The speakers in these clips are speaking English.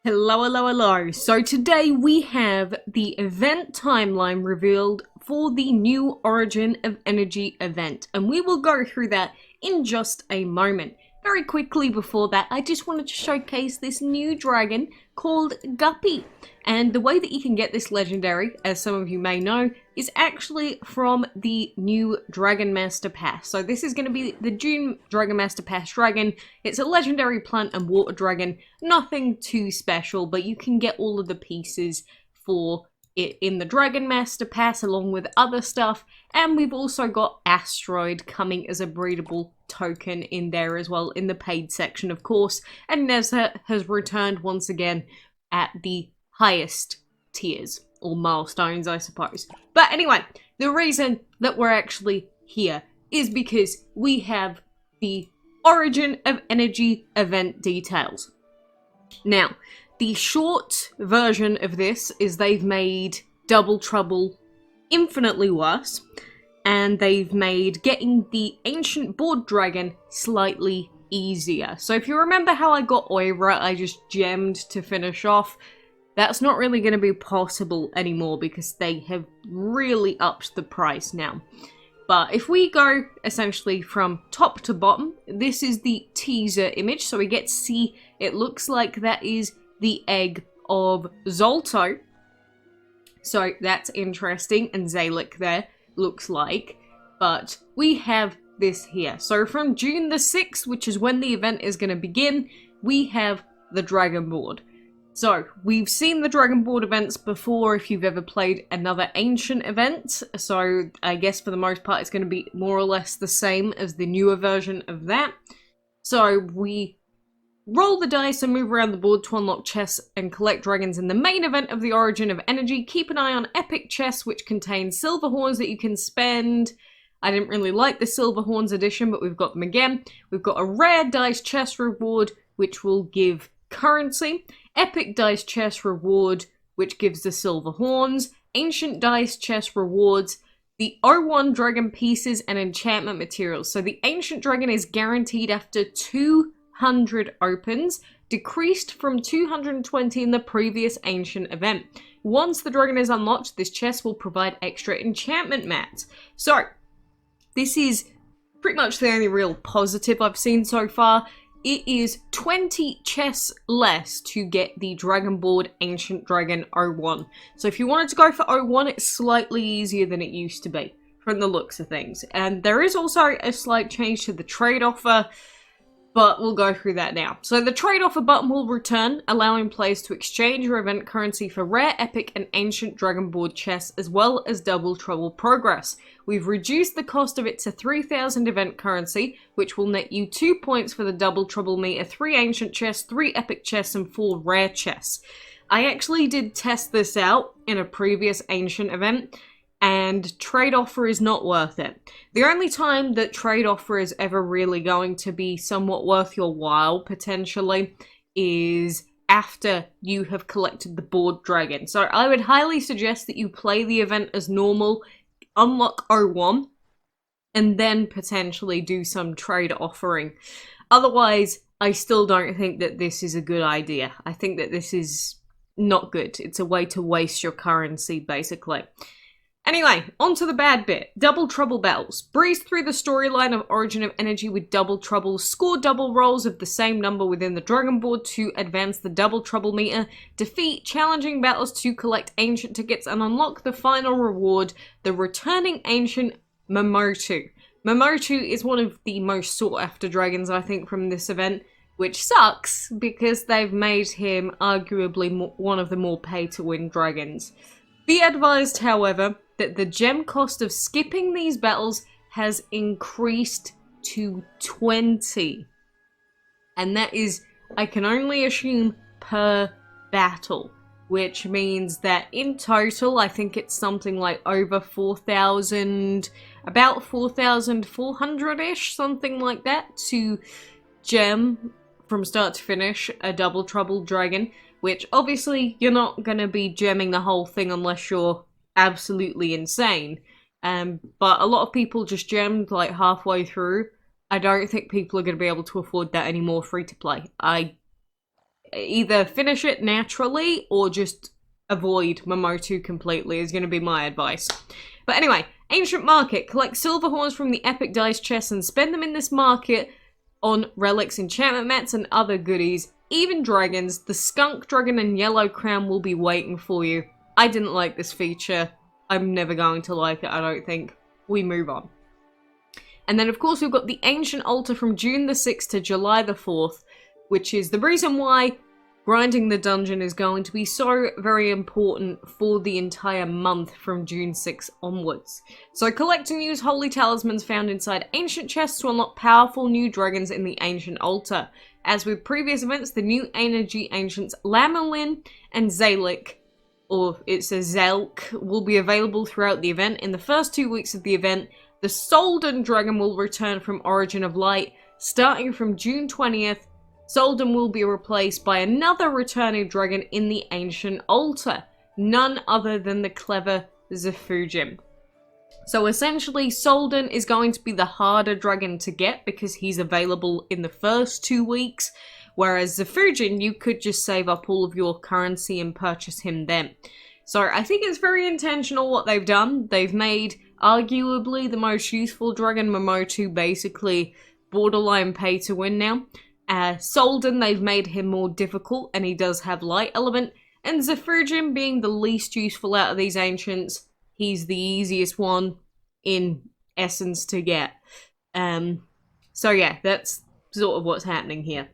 Hello, hello, hello. So today we have the event timeline revealed for the new Origin of Energy event, and we will go through that in just a moment. Very quickly before that, I just wanted to showcase this new dragon called Guppy. And the way that you can get this legendary, as some of you may know, is actually from the new Dragon Master Pass. So this is going to be the June Dragon Master Pass dragon. It's a legendary plant and water dragon. Nothing too special, but you can get all of the pieces for it in the Dragon Master Pass along with other stuff. And we've also got Asteroid coming as a breedable token in there as well, in the paid section of course. And Neza has returned once again at the highest tiers, or milestones I suppose. But anyway, the reason that we're actually here is because we have the Origin of Energy event details. Now, the short version of this is they've made Double Trouble infinitely worse, and they've made getting the Ancient Board Dragon slightly easier. So if you remember how I got Oira, I just gemmed to finish off. That's not really going to be possible anymore because they have really upped the price now. But if we go essentially from top to bottom, this is the teaser image. So we get to see, it looks like that is the egg of Zolto. So that's interesting, and Zalik there looks like. But we have this here. So from June the 6th, which is when the event is going to begin, we have the Dragon Board. So, we've seen the Dragon Board events before if you've ever played another ancient event, so I guess for the most part it's going to be more or less the same as the newer version of that. So, we roll the dice and move around the board to unlock chests and collect dragons in the main event of the Origin of Energy. Keep an eye on epic chests which contain silver horns that you can spend. I didn't really like the silver horns edition, but we've got them again. We've got a rare dice chest reward which will give currency. Epic Dice Chest reward, which gives the silver horns. Ancient Dice Chest rewards the O1 dragon pieces and enchantment materials. So the Ancient Dragon is guaranteed after 200 opens, decreased from 220 in the previous Ancient event. Once the dragon is unlocked, this chest will provide extra enchantment mats. So, this is pretty much the only real positive I've seen so far. It is 20 chests less to get the Dragon Board Ancient Dragon 01. So if you wanted to go for 01, it's slightly easier than it used to be, from the looks of things. And there is also a slight change to the trade offer, but we'll go through that now. So the trade offer button will return, allowing players to exchange your event currency for rare, epic, and ancient Dragon Board chests, as well as Double Trouble progress. We've reduced the cost of it to 3,000 event currency, which will net you 2 points for the Double Trouble meter, 3 ancient chests, 3 epic chests, and 4 rare chests. I actually did test this out in a previous ancient event, and trade offer is not worth it. The only time that trade offer is ever really going to be somewhat worth your while, potentially, is after you have collected the board dragon. So I would highly suggest that you play the event as normal, unlock 01, and then potentially do some trade offering. Otherwise, I still don't think that this is a good idea. I think that this is not good. It's a way to waste your currency, basically. Anyway, on to the bad bit. Double Trouble battles. Breeze through the storyline of Origin of Energy with Double Trouble. Score double rolls of the same number within the Dragon Board to advance the Double Trouble meter. Defeat challenging battles to collect ancient tickets and unlock the final reward, the returning ancient Momotu. Momotu is one of the most sought after dragons, I think, from this event, which sucks because they've made him arguably one of the more pay-to-win dragons. Be advised, however, that the gem cost of skipping these battles has increased to 20. And that is, I can only assume, per battle. Which means that in total, I think it's something like over 4,000, about 4,400-ish, something like that, to gem from start to finish a Double Trouble dragon. Which, obviously, you're not going to be gemming the whole thing unless you're absolutely insane. But a lot of people just gemmed, like, halfway through. I don't think people are going to be able to afford that anymore free to play. either finish it naturally or just avoid Momotu completely is going to be my advice. But anyway, Ancient Market. Collect silver horns from the epic dice chest and spend them in this market on relics, enchantment mats, and other goodies. Even dragons, the skunk dragon and yellow crown will be waiting for you. I didn't like this feature. I'm never going to like it, I don't think. We move on. And then of course we've got the Ancient Altar from June the 6th to July the 4th, which is the reason why grinding the dungeon is going to be so very important for the entire month from June 6th onwards. So collect and use holy talismans found inside ancient chests to unlock powerful new dragons in the Ancient Altar. As with previous events, the new energy ancients Lamelin and Zalik, or it says Zelk, will be available throughout the event. In the first 2 weeks of the event, the Solden dragon will return from Origin of Light. Starting from June 20th, Solden will be replaced by another returning dragon in the Ancient Altar, none other than the clever Zafujin. So essentially, Solden is going to be the harder dragon to get because he's available in the first 2 weeks, whereas Zafujin, you could just save up all of your currency and purchase him then. So I think it's very intentional what they've done. They've made arguably the most useful dragon, Momotu, basically borderline pay to win now. Solden, they've made him more difficult, and he does have light element. And Zafujin, being the least useful out of these ancients, he's the easiest one in essence to get. So yeah, that's sort of what's happening here.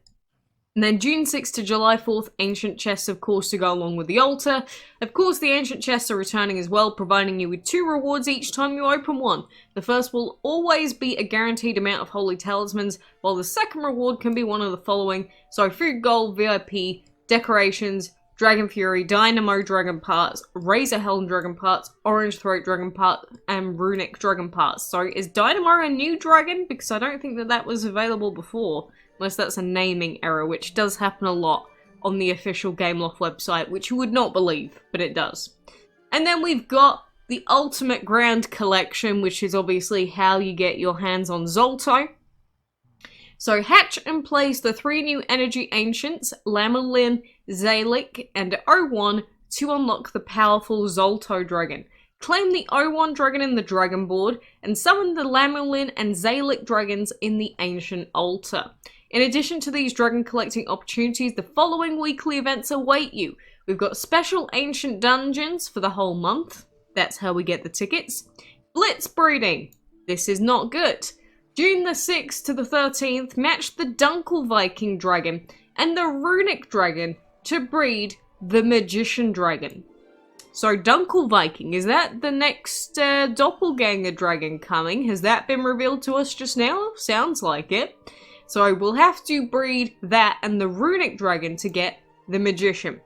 And then June 6th to July 4th, ancient chests, of course, to go along with the altar. Of course, the ancient chests are returning as well, providing you with 2 rewards each time you open one. The first will always be a guaranteed amount of holy talismans, while the second reward can be one of the following. So food, gold, VIP, decorations, Dragon Fury, Dynamo Dragon Parts, Razor Helm Dragon Parts, Orange Throat Dragon Parts, and Runic Dragon Parts. So is Dynamo a new dragon? Because I don't think that that was available before. Unless that's a naming error, which does happen a lot on the official Gameloft website, which you would not believe, but it does. And then we've got the Ultimate Grand Collection, which is obviously how you get your hands on Zolto. So hatch and place the 3 new energy ancients, Lamelin, Zalik, and O1 to unlock the powerful Zolto dragon. Claim the O1 dragon in the dragon board, and summon the Lamelin and Zalik dragons in the Ancient Altar. In addition to these dragon collecting opportunities, the following weekly events await you. We've got special ancient dungeons for the whole month. That's how we get the tickets. Blitz breeding. This is not good. June the 6th to the 13th, match the Dunkel Viking dragon and the Runic dragon to breed the Magician dragon. So Dunkel Viking, is that the next doppelganger dragon coming? Has that been revealed to us just now? Sounds like it. So we'll have to breed that and the Runic dragon to get the Magician.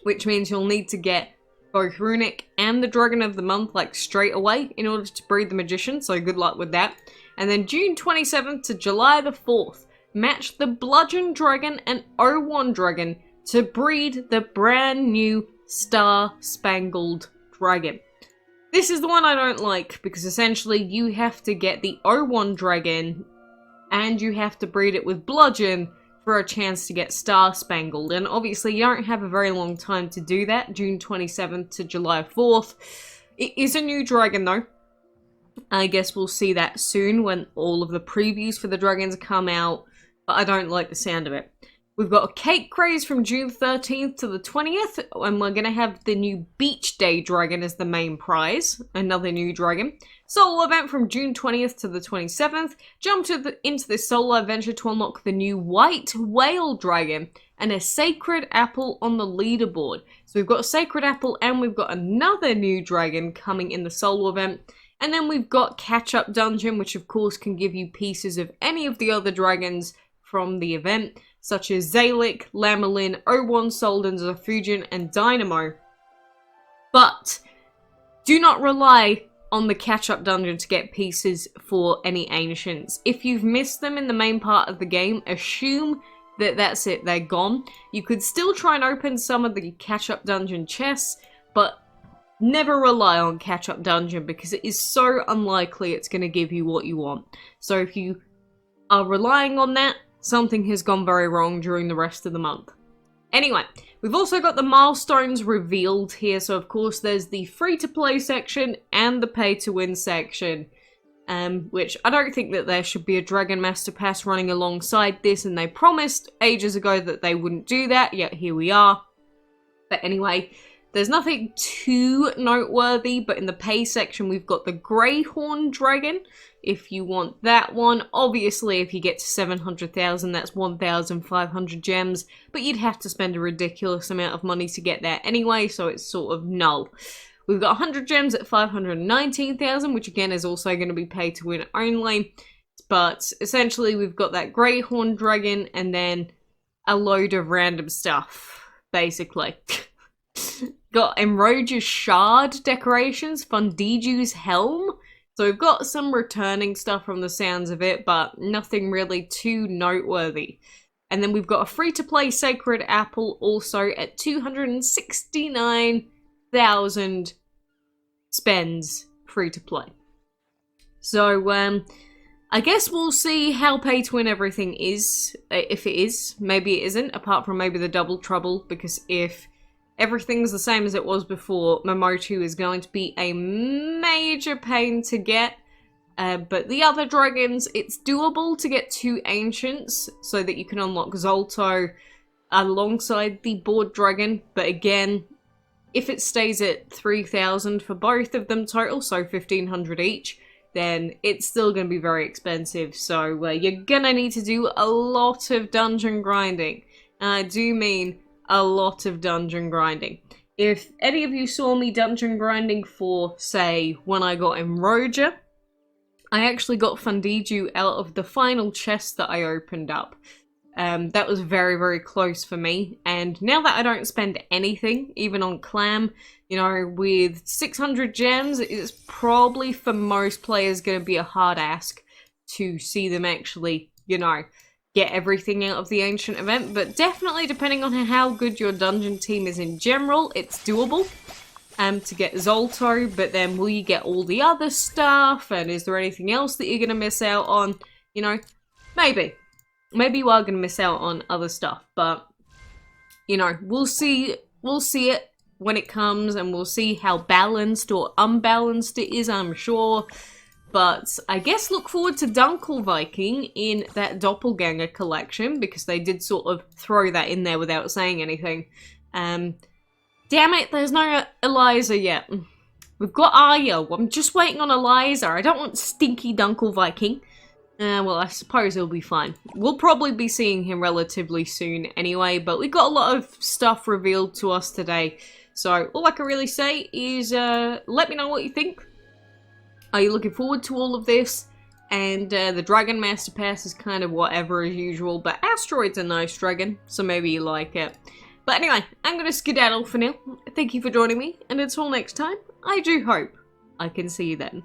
Which means you'll need to get both Runic and the Dragon of the Month like straight away in order to breed the Magician. So good luck with that. And then June 27th to July the 4th, match the Bludgeon Dragon and O1 Dragon to breed the brand new Star Spangled Dragon. This is the one I don't like because essentially you have to get the O1 Dragon and you have to breed it with Bludgeon for a chance to get Star Spangled. And obviously you don't have a very long time to do that, June 27th to July 4th. It is a new dragon though. I guess we'll see that soon when all of the previews for the dragons come out, but I don't like the sound of it. We've got a Cake Craze from June 13th to the 20th, and we're going to have the new Beach Day dragon as the main prize, another new dragon. Solo event from June 20th to the 27th. Jump into this solo adventure to unlock the new White Whale dragon and a Sacred Apple on the leaderboard. So we've got a Sacred Apple and we've got another new dragon coming in the solo event. And then we've got Catch Up Dungeon, which of course can give you pieces of any of the other dragons from the event, such as Zalik, Lamelin, O1, Solden, Zafujin, and Dynamo. But do not rely on the catch-up dungeon to get pieces for any ancients. If you've missed them in the main part of the game, assume that that's it, they're gone. You could still try and open some of the catch-up dungeon chests, but never rely on catch-up dungeon because it is so unlikely it's going to give you what you want. So if you are relying on that, something has gone very wrong during the rest of the month. Anyway, we've also got the milestones revealed here. So of course there's the free-to-play section and the pay-to-win section. Which I don't think that there should be a Dragon Master Pass running alongside this, and they promised ages ago that they wouldn't do that, yet here we are. But anyway, there's nothing too noteworthy, but in the pay section we've got the Greyhorn Dragon, if you want that one. Obviously, if you get to 700,000, that's 1,500 gems, but you'd have to spend a ridiculous amount of money to get that anyway, so it's sort of null. We've got 100 gems at 519,000, which again is also going to be pay to win only. But essentially we've got that Greyhorn Dragon and then a load of random stuff, basically. Got Emroja's Shard decorations, Fundiju's Helm. So we've got some returning stuff from the sounds of it, but nothing really too noteworthy. And then we've got a free-to-play Sacred Apple also at 269,000 spends free to play. So I guess we'll see how pay to win everything is, if it is. Maybe it isn't, apart from maybe the double trouble, because if everything's the same as it was before, Momotu is going to be a major pain to get. But the other dragons, it's doable to get 2 ancients so that you can unlock Zolto alongside the board dragon, but again, if it stays at 3,000 for both of them total, so 1,500 each, then it's still going to be very expensive. So you're going to need to do a lot of dungeon grinding. And I do mean a lot of dungeon grinding. If any of you saw me dungeon grinding for, say, when I got Emroja, I actually got Fundiju out of the final chest that I opened up. That was very, very close for me, and now that I don't spend anything, even on Clam, you know, with 600 gems, it's probably for most players going to be a hard ask to see them actually, you know, get everything out of the Ancient event, but definitely depending on how good your dungeon team is in general, it's doable to get Zolto, but then will you get all the other stuff, and is there anything else that you're going to miss out on? You know, maybe. Maybe you are going to miss out on other stuff, but, you know, we'll see it when it comes, and we'll see how balanced or unbalanced it is, I'm sure. But I guess look forward to Dunkelviking in that Doppelganger collection, because they did sort of throw that in there without saying anything. Damn it, there's no Eliza yet. We've got Arya. I'm just waiting on Eliza. I don't want stinky Dunkelviking. Well, I suppose it'll be fine. We'll probably be seeing him relatively soon anyway, but we got a lot of stuff revealed to us today. So all I can really say is let me know what you think. Are you looking forward to all of this? And the Dragon Master Pass is kind of whatever as usual, but Asteroid's a nice dragon, so maybe you like it. But anyway, I'm going to skedaddle for now. Thank you for joining me, and until next time, I do hope I can see you then.